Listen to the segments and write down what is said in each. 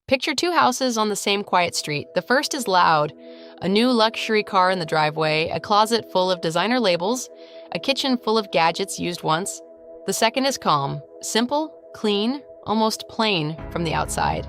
Picture two houses on the same quiet street. The first is loud, a new luxury car in the driveway, a closet full of designer labels, a kitchen full of gadgets used once. The second is calm, simple, clean, almost plain from the outside.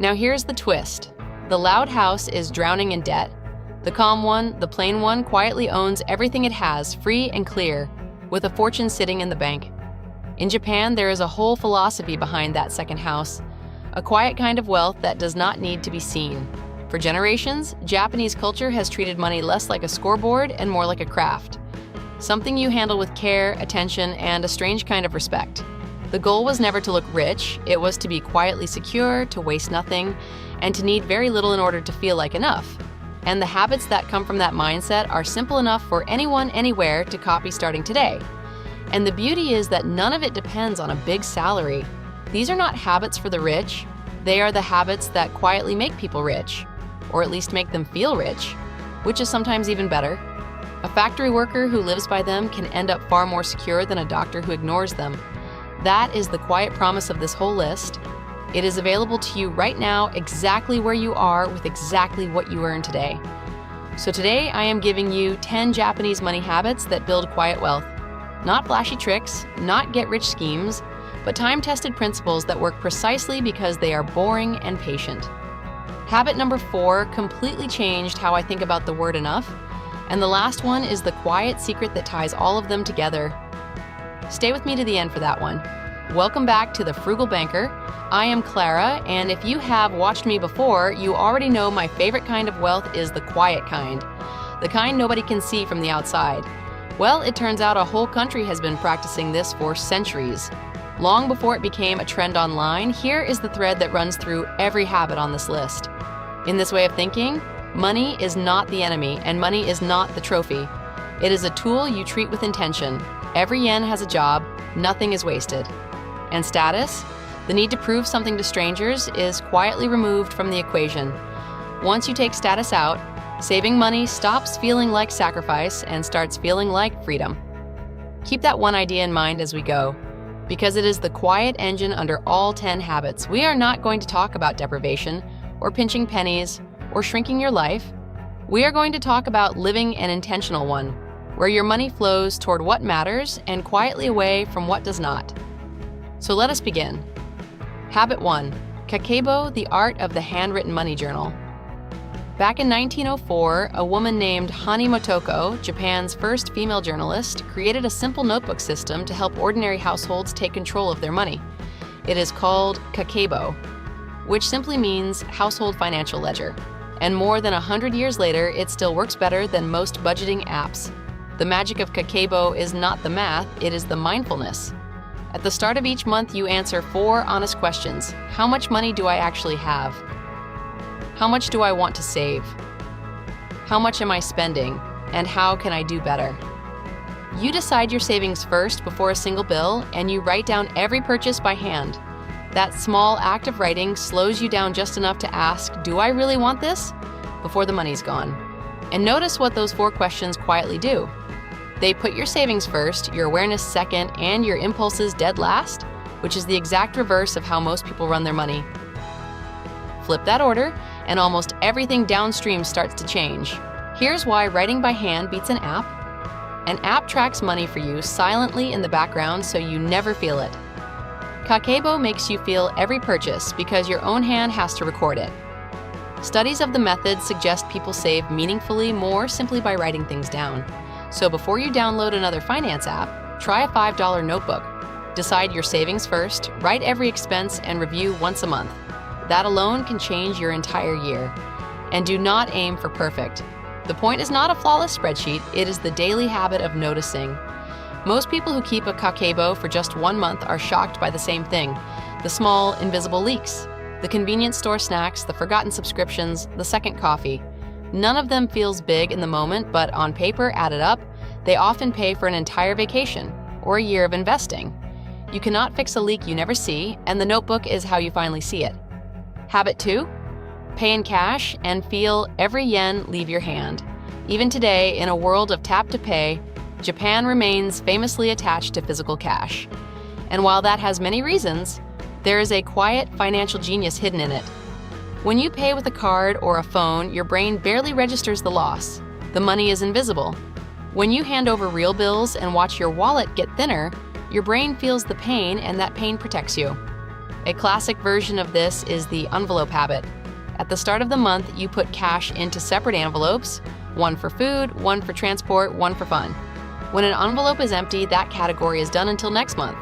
Now here's the twist. The loud house is drowning in debt. The calm one, the plain one, quietly owns everything it has, free and clear, with a fortune sitting in the bank. In Japan, there is a whole philosophy behind that second house, a quiet kind of wealth that does not need to be seen. For generations, Japanese culture has treated money less like a scoreboard and more like a craft, something you handle with care, attention, and a strange kind of respect. The goal was never to look rich, it was to be quietly secure, to waste nothing, and to need very little in order to feel like enough. And the habits that come from that mindset are simple enough for anyone, anywhere to copy starting today. And the beauty is that none of it depends on a big salary. These are not habits for the rich. They are the habits that quietly make people rich, or at least make them feel rich, which is sometimes even better. A factory worker who lives by them can end up far more secure than a doctor who ignores them. That is the quiet promise of this whole list. It is available to you right now, exactly where you are, with exactly what you earn today. So today, I am giving you 10 Japanese money habits that build quiet wealth. Not flashy tricks, not get-rich schemes, but time-tested principles that work precisely because they are boring and patient. Habit number 4 completely changed how I think about the word enough, and the last one is the quiet secret that ties all of them together. Stay with me to the end for that one. Welcome back to The Frugal Banker. I am Clara, and if you have watched me before, you already know my favorite kind of wealth is the quiet kind, the kind nobody can see from the outside. Well, it turns out a whole country has been practicing this for centuries. Long before it became a trend online, here is the thread that runs through every habit on this list. In this way of thinking, money is not the enemy, and money is not the trophy. It is a tool you treat with intention. Every yen has a job, nothing is wasted. And status? The need to prove something to strangers is quietly removed from the equation. Once you take status out, saving money stops feeling like sacrifice and starts feeling like freedom. Keep that one idea in mind as we go, because it is the quiet engine under all 10 habits. We are not going to talk about deprivation, or pinching pennies, or shrinking your life. We are going to talk about living an intentional one, where your money flows toward what matters and quietly away from what does not. So let us begin. Habit 1. Kakeibo, the art of the handwritten money journal. Back in 1904, a woman named Hani Motoko, Japan's first female journalist, created a simple notebook system to help ordinary households take control of their money. It is called Kakeibo, which simply means household financial ledger. And more than 100 years later, it still works better than most budgeting apps. The magic of Kakeibo is not the math, it is the mindfulness. At the start of each month, you answer 4 honest questions. How much money do I actually have? How much do I want to save? How much am I spending? And how can I do better? You decide your savings first before a single bill, and you write down every purchase by hand. That small act of writing slows you down just enough to ask, do I really want this? Before the money's gone. And notice what those 4 questions quietly do. They put your savings first, your awareness second, and your impulses dead last, which is the exact reverse of how most people run their money. Flip that order, and almost everything downstream starts to change. Here's why writing by hand beats an app. An app tracks money for you silently in the background so you never feel it. Kakeibo makes you feel every purchase because your own hand has to record it. Studies of the method suggest people save meaningfully more simply by writing things down. So before you download another finance app, try a $5 notebook. Decide your savings first, write every expense, and review once a month. That alone can change your entire year. And do not aim for perfect. The point is not a flawless spreadsheet, it is the daily habit of noticing. Most people who keep a Kakeibo for just 1 month are shocked by the same thing: the small, invisible leaks, the convenience store snacks, the forgotten subscriptions, the second coffee. None of them feels big in the moment, but on paper, added up, they often pay for an entire vacation or a year of investing. You cannot fix a leak you never see, and the notebook is how you finally see it. Habit 2. Pay in cash and feel every yen leave your hand. Even today, in a world of tap to pay, Japan remains famously attached to physical cash. And while that has many reasons, There is a quiet financial genius hidden in it. When you pay with a card or a phone, your brain barely registers the loss. The money is invisible. When you hand over real bills and watch your wallet get thinner, your brain feels the pain, and that pain protects you. A classic version of this is the envelope habit. At the start of the month, you put cash into separate envelopes, one for food, one for transport, one for fun. When an envelope is empty, that category is done until next month.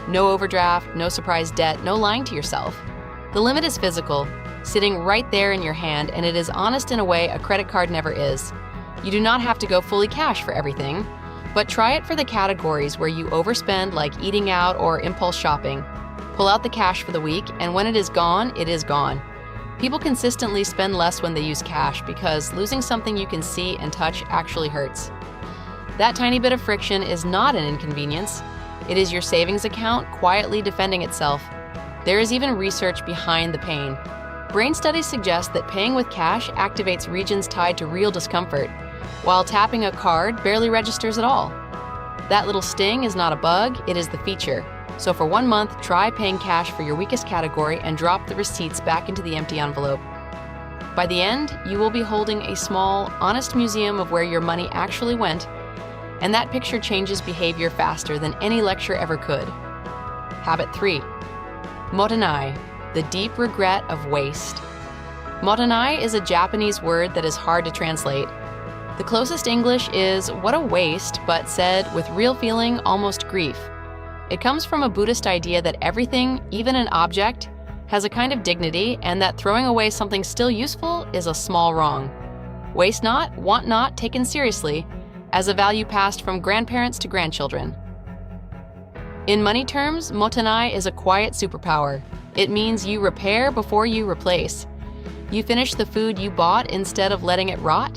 No overdraft, no surprise debt, no lying to yourself. The limit is physical, sitting right there in your hand, and it is honest in a way a credit card never is. You do not have to go fully cash for everything, but try it for the categories where you overspend, like eating out or impulse shopping. Pull out the cash for the week, and when it is gone, it is gone. People consistently spend less when they use cash because losing something you can see and touch actually hurts. That tiny bit of friction is not an inconvenience. It is your savings account quietly defending itself. There is even research behind the pain. Brain studies suggest that paying with cash activates regions tied to real discomfort, while tapping a card barely registers at all. That little sting is not a bug, it is the feature. So for 1 month, try paying cash for your weakest category and drop the receipts back into the empty envelope. By the end, you will be holding a small, honest museum of where your money actually went, and that picture changes behavior faster than any lecture ever could. Habit 3. Mottainai, the deep regret of waste. Mottainai is a Japanese word that is hard to translate. The closest English is "what a waste," but said with real feeling, almost grief. It comes from a Buddhist idea that everything, even an object, has a kind of dignity, and that throwing away something still useful is a small wrong. Waste not, want not, taken seriously, as a value passed from grandparents to grandchildren. In money terms, Mottainai is a quiet superpower. It means you repair before you replace. You finish the food you bought instead of letting it rot.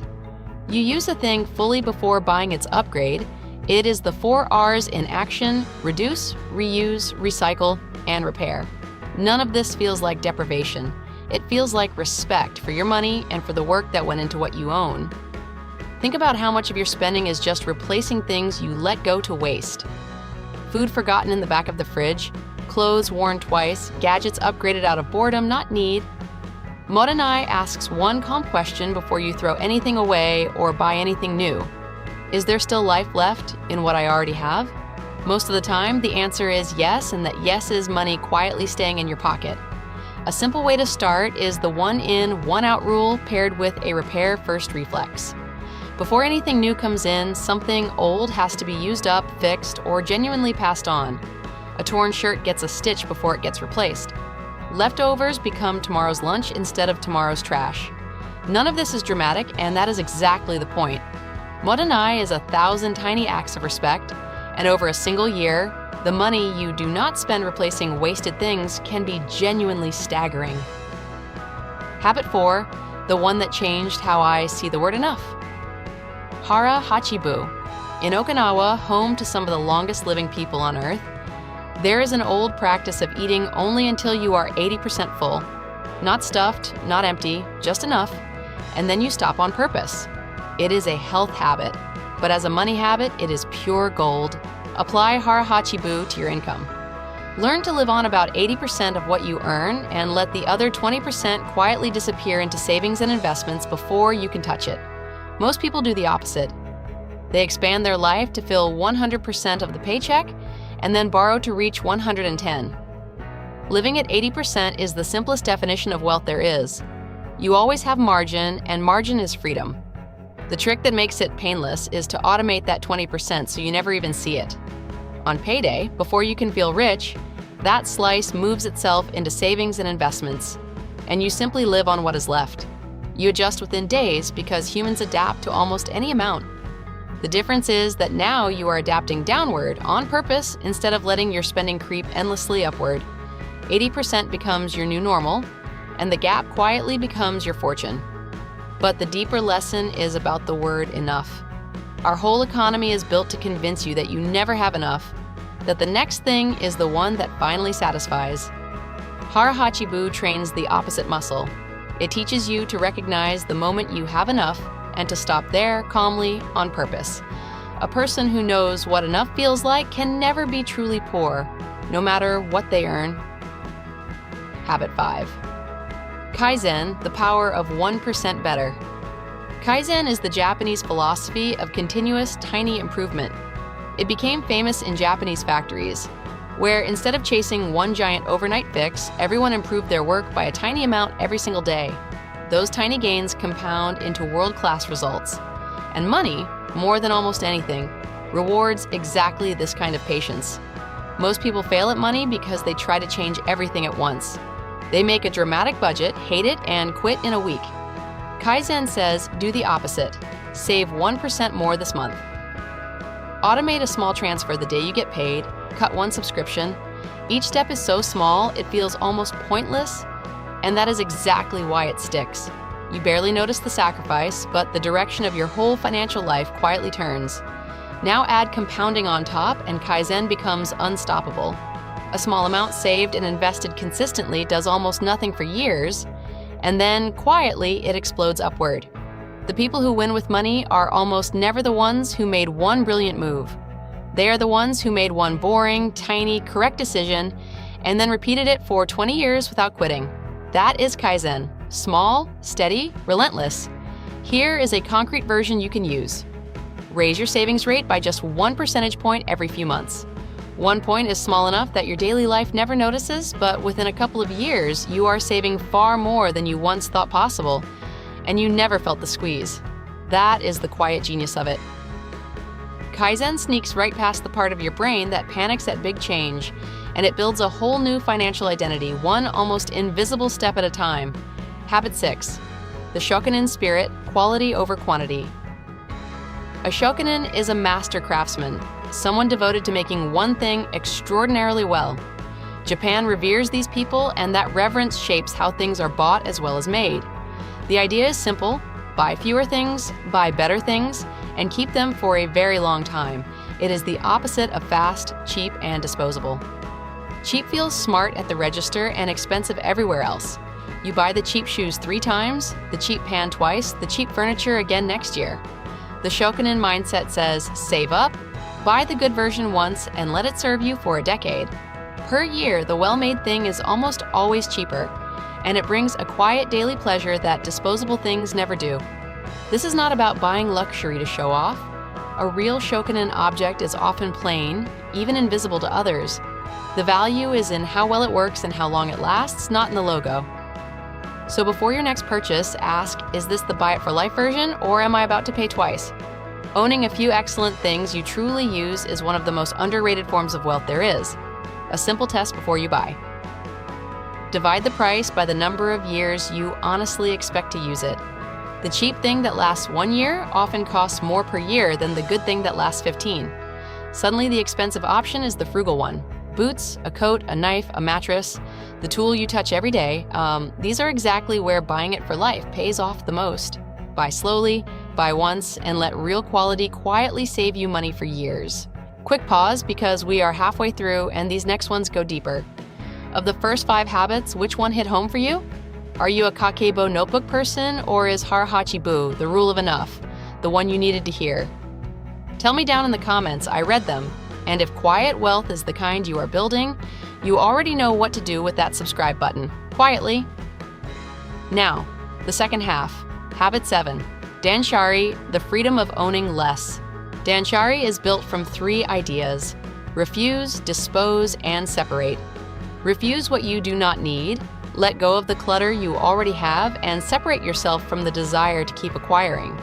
You use a thing fully before buying its upgrade. It is the 4 R's in action: reduce, reuse, recycle, and repair. None of this feels like deprivation. It feels like respect for your money and for the work that went into what you own. Think about how much of your spending is just replacing things you let go to waste. Food forgotten in the back of the fridge, clothes worn twice, gadgets upgraded out of boredom, not need. Mottainai asks one calm question before you throw anything away or buy anything new. Is there still life left in what I already have? Most of the time, the answer is yes, and that yes is money quietly staying in your pocket. A simple way to start is the 1 in, 1 out rule paired with a repair first reflex. Before anything new comes in, something old has to be used up, fixed, or genuinely passed on. A torn shirt gets a stitch before it gets replaced. Leftovers become tomorrow's lunch instead of tomorrow's trash. None of this is dramatic, and that is exactly the point. Mottainai is 1,000 tiny acts of respect, and over a single year, the money you do not spend replacing wasted things can be genuinely staggering. Habit 4, the one that changed how I see the word enough. Hara Hachi. In Okinawa, home to some of the longest living people on Earth, there is an old practice of eating only until you are 80% full. Not stuffed, not empty, just enough, and then you stop on purpose. It is a health habit, but as a money habit, it is pure gold. Apply Hara Hachi to your income. Learn to live on about 80% of what you earn and let the other 20% quietly disappear into savings and investments before you can touch it. Most people do the opposite. They expand their life to fill 100% of the paycheck and then borrow to reach 110. Living at 80% is the simplest definition of wealth there is. You always have margin, and margin is freedom. The trick that makes it painless is to automate that 20% so you never even see it. On payday, before you can feel rich, that slice moves itself into savings and investments, and you simply live on what is left. You adjust within days because humans adapt to almost any amount. The difference is that now you are adapting downward on purpose instead of letting your spending creep endlessly upward. 80% becomes your new normal, and the gap quietly becomes your fortune. But the deeper lesson is about the word enough. Our whole economy is built to convince you that you never have enough, that the next thing is the one that finally satisfies. Hara Hachi trains the opposite muscle. It teaches you to recognize the moment you have enough and to stop there calmly on purpose. A person who knows what enough feels like can never be truly poor, no matter what they earn. Habit 5. Kaizen, the power of 1% better. Kaizen is the Japanese philosophy of continuous, tiny improvement. It became famous in Japanese factories, where instead of chasing one giant overnight fix, everyone improved their work by a tiny amount every single day. Those tiny gains compound into world-class results. And money, more than almost anything, rewards exactly this kind of patience. Most people fail at money because they try to change everything at once. They make a dramatic budget, hate it, and quit in a week. Kaizen says, do the opposite. Save 1% more this month. Automate a small transfer the day you get paid, cut one subscription. Each step is so small, it feels almost pointless, and that is exactly why it sticks. You barely notice the sacrifice, but the direction of your whole financial life quietly turns. Now add compounding on top, and Kaizen becomes unstoppable. A small amount saved and invested consistently does almost nothing for years, and then, quietly, it explodes upward. The people who win with money are almost never the ones who made one brilliant move. They are the ones who made one boring, tiny, correct decision, and then repeated it for 20 years without quitting. That is Kaizen. Small, steady, relentless. Here is a concrete version you can use. Raise your savings rate by just 1 percentage point every few months. 1 point is small enough that your daily life never notices, but within a couple of years, you are saving far more than you once thought possible, and you never felt the squeeze. That is the quiet genius of it. Kaizen sneaks right past the part of your brain that panics at big change, and it builds a whole new financial identity, one almost invisible step at a time. Habit 6. The Shokunin spirit, quality over quantity. A Shokunin is a master craftsman, someone devoted to making one thing extraordinarily well. Japan reveres these people, and that reverence shapes how things are bought as well as made. The idea is simple: buy fewer things, buy better things, and keep them for a very long time. It is the opposite of fast, cheap, and disposable. Cheap feels smart at the register and expensive everywhere else. You buy the cheap shoes 3 times, the cheap pan twice, the cheap furniture again next year. The Shokunin mindset says, save up, buy the good version once, and let it serve you for a decade. Per year, the well-made thing is almost always cheaper, and it brings a quiet daily pleasure that disposable things never do. This is not about buying luxury to show off. A real Shokunin object is often plain, even invisible to others. The value is in how well it works and how long it lasts, not in the logo. So before your next purchase, ask, is this the buy it for life version, or am I about to pay twice? Owning a few excellent things you truly use is one of the most underrated forms of wealth there is. A simple test before you buy. Divide the price by the number of years you honestly expect to use it. The cheap thing that lasts 1 year often costs more per year than the good thing that lasts 15. Suddenly the expensive option is the frugal one. Boots, a coat, a knife, a mattress, the tool you touch every day, these are exactly where buying it for life pays off the most. Buy slowly, buy once, and let real quality quietly save you money for years. Quick pause because we are halfway through and these next ones go deeper. Of the first 5 habits, which one hit home for you? Are you a Kakeibo notebook person, or is Hara Hachi Bu, the rule of enough, the one you needed to hear? Tell me down in the comments, I read them. And if quiet wealth is the kind you are building, you already know what to do with that subscribe button, quietly. Now, the second half, Habit 7, Danshari, the freedom of owning less. Danshari is built from 3 ideas: refuse, dispose, and separate. Refuse what you do not need, let go of the clutter you already have, and separate yourself from the desire to keep acquiring.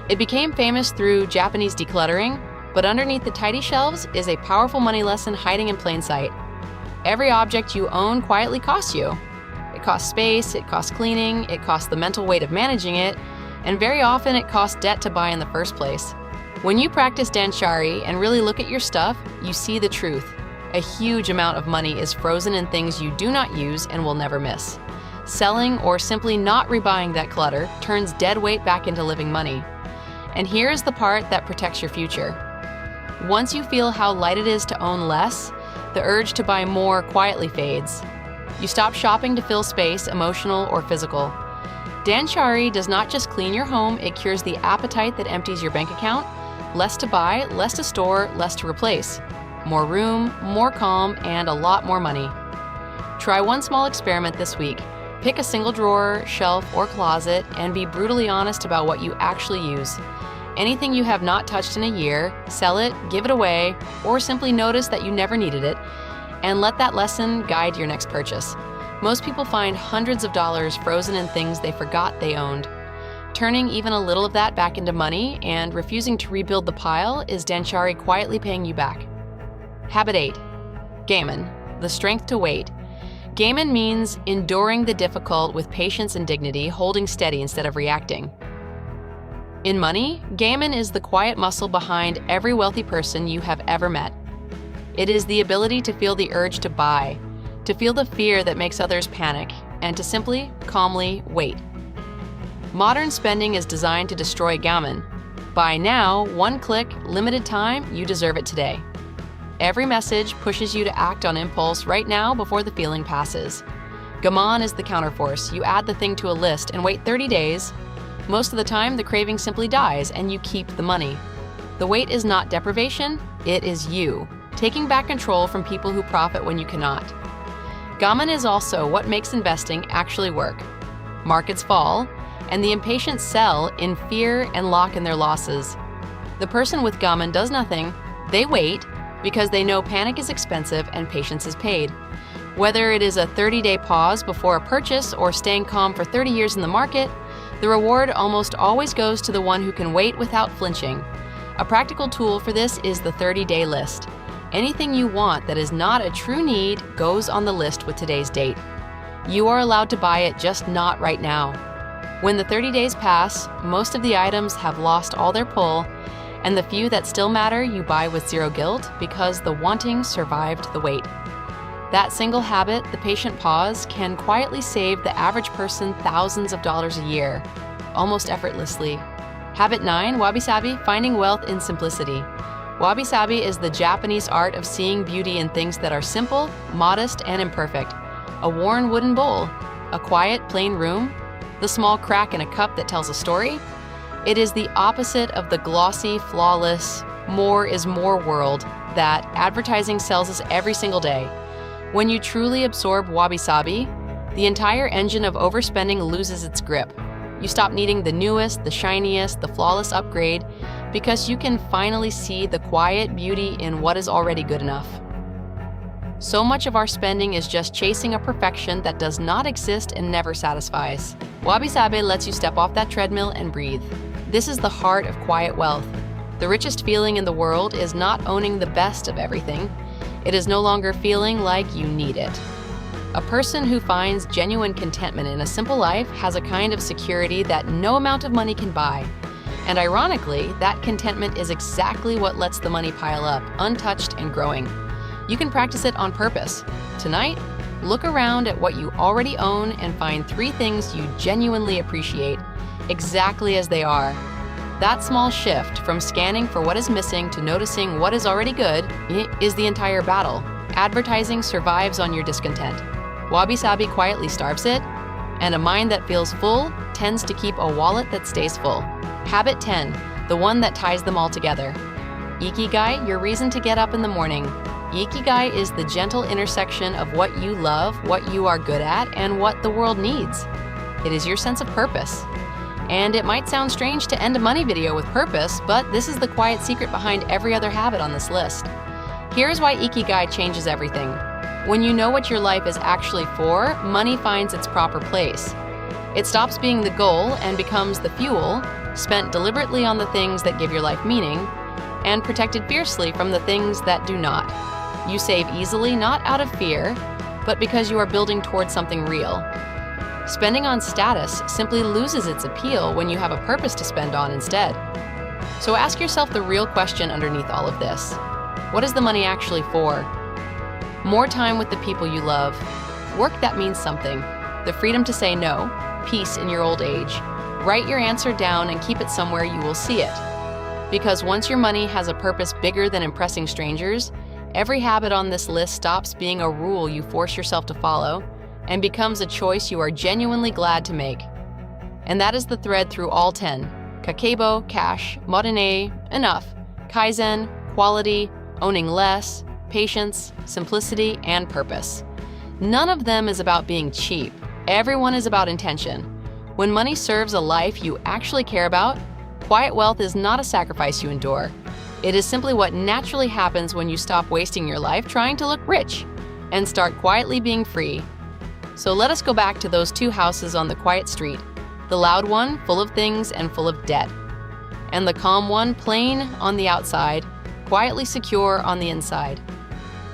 It became famous through Japanese decluttering, but underneath the tidy shelves is a powerful money lesson hiding in plain sight. Every object you own quietly costs you. It costs space, it costs cleaning, it costs the mental weight of managing it, and very often it costs debt to buy in the first place. When you practice Danshari and really look at your stuff, you see the truth. A huge amount of money is frozen in things you do not use and will never miss. Selling or simply not rebuying that clutter turns dead weight back into living money. And here is the part that protects your future. Once you feel how light it is to own less, the urge to buy more quietly fades. You stop shopping to fill space, emotional or physical. Danshari does not just clean your home, it cures the appetite that empties your bank account. Less to buy, less to store, less to replace. More room, more calm, and a lot more money. Try one small experiment this week. Pick a single drawer, shelf, or closet and be brutally honest about what you actually use. Anything you have not touched in a year, sell it, give it away, or simply notice that you never needed it, and let that lesson guide your next purchase. Most people find hundreds of dollars frozen in things they forgot they owned. Turning even a little of that back into money and refusing to rebuild the pile is Danshari quietly paying you back. Habit 8. Gaman, the strength to wait. Gaman means enduring the difficult with patience and dignity, holding steady instead of reacting. In money, Gaman is the quiet muscle behind every wealthy person you have ever met. It is the ability to feel the urge to buy, to feel the fear that makes others panic, and to simply, calmly wait. Modern spending is designed to destroy Gaman. Buy now, one click, limited time, you deserve it today. Every message pushes you to act on impulse right now before the feeling passes. Gaman is the counterforce. You add the thing to a list and wait 30 days. Most of the time, the craving simply dies and you keep the money. The wait is not deprivation, it is you, taking back control from people who profit when you cannot. Gaman is also what makes investing actually work. Markets fall, and the impatient sell in fear and lock in their losses. The person with Gaman does nothing, they wait, because they know panic is expensive and patience is paid. Whether it is a 30-day pause before a purchase or staying calm for 30 years in the market, the reward almost always goes to the one who can wait without flinching. A practical tool for this is the 30-day list. Anything you want that is not a true need goes on the list with today's date. You are allowed to buy it, just not right now. When the 30 days pass, most of the items have lost all their pull, and the few that still matter you buy with zero guilt because the wanting survived the wait. That single habit, the patient pause, can quietly save the average person thousands of dollars a year, almost effortlessly. Habit 9, Wabi Sabi, finding wealth in simplicity. Wabi Sabi is the Japanese art of seeing beauty in things that are simple, modest, and imperfect. A worn wooden bowl, a quiet, plain room, the small crack in a cup that tells a story. It is the opposite of the glossy, flawless, more is more world that advertising sells us every single day. When you truly absorb Wabi Sabi, the entire engine of overspending loses its grip. You stop needing the newest, the shiniest, the flawless upgrade because you can finally see the quiet beauty in what is already good enough. So much of our spending is just chasing a perfection that does not exist and never satisfies. Wabi Sabi lets you step off that treadmill and breathe. This is the heart of quiet wealth. The richest feeling in the world is not owning the best of everything. It is no longer feeling like you need it. A person who finds genuine contentment in a simple life has a kind of security that no amount of money can buy. And ironically, that contentment is exactly what lets the money pile up, untouched and growing. You can practice it on purpose. Tonight, look around at what you already own and find 3 things you genuinely appreciate, exactly as they are. That small shift from scanning for what is missing to noticing what is already good is the entire battle. Advertising survives on your discontent. Wabi Sabi quietly starves it, and a mind that feels full tends to keep a wallet that stays full. Habit 10, the one that ties them all together. Ikigai, your reason to get up in the morning. Ikigai is the gentle intersection of what you love, what you are good at, and what the world needs. It is your sense of purpose. And it might sound strange to end a money video with purpose, but this is the quiet secret behind every other habit on this list. Here's why Ikigai changes everything. When you know what your life is actually for, money finds its proper place. It stops being the goal and becomes the fuel, spent deliberately on the things that give your life meaning, and protected fiercely from the things that do not. You save easily, not out of fear, but because you are building towards something real. Spending on status simply loses its appeal when you have a purpose to spend on instead. So ask yourself the real question underneath all of this. What is the money actually for? More time with the people you love. Work that means something. The freedom to say no. Peace in your old age. Write your answer down and keep it somewhere you will see it. Because once your money has a purpose bigger than impressing strangers, every habit on this list stops being a rule you force yourself to follow and becomes a choice you are genuinely glad to make. And that is the thread through all 10. Kakeibo, cash, Mottainai, enough, Kaizen, quality, owning less, patience, simplicity, and purpose. None of them is about being cheap. Everyone is about intention. When money serves a life you actually care about, quiet wealth is not a sacrifice you endure. It is simply what naturally happens when you stop wasting your life trying to look rich and start quietly being free. So let us go back to those two houses on the quiet street, the loud one full of things and full of debt, and the calm one plain on the outside, quietly secure on the inside.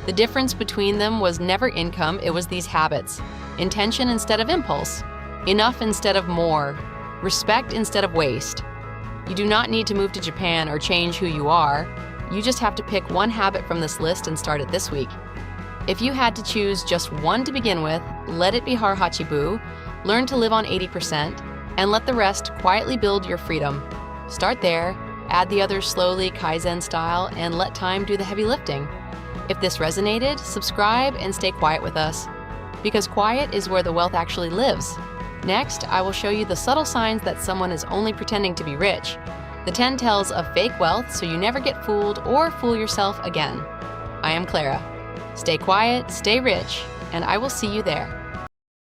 The difference between them was never income, it was these habits. Intention instead of impulse, enough instead of more, respect instead of waste. You do not need to move to Japan or change who you are. You just have to pick one habit from this list and start it this week. If you had to choose just one to begin with, let it be Hachi, learn to live on 80%, and let the rest quietly build your freedom. Start there, add the others slowly, Kaizen style, and let time do the heavy lifting. If this resonated, subscribe and stay quiet with us, because quiet is where the wealth actually lives. Next, I will show you the subtle signs that someone is only pretending to be rich, the 10 tells of fake wealth so you never get fooled or fool yourself again. I am Clara. Stay quiet, stay rich, and I will see you there.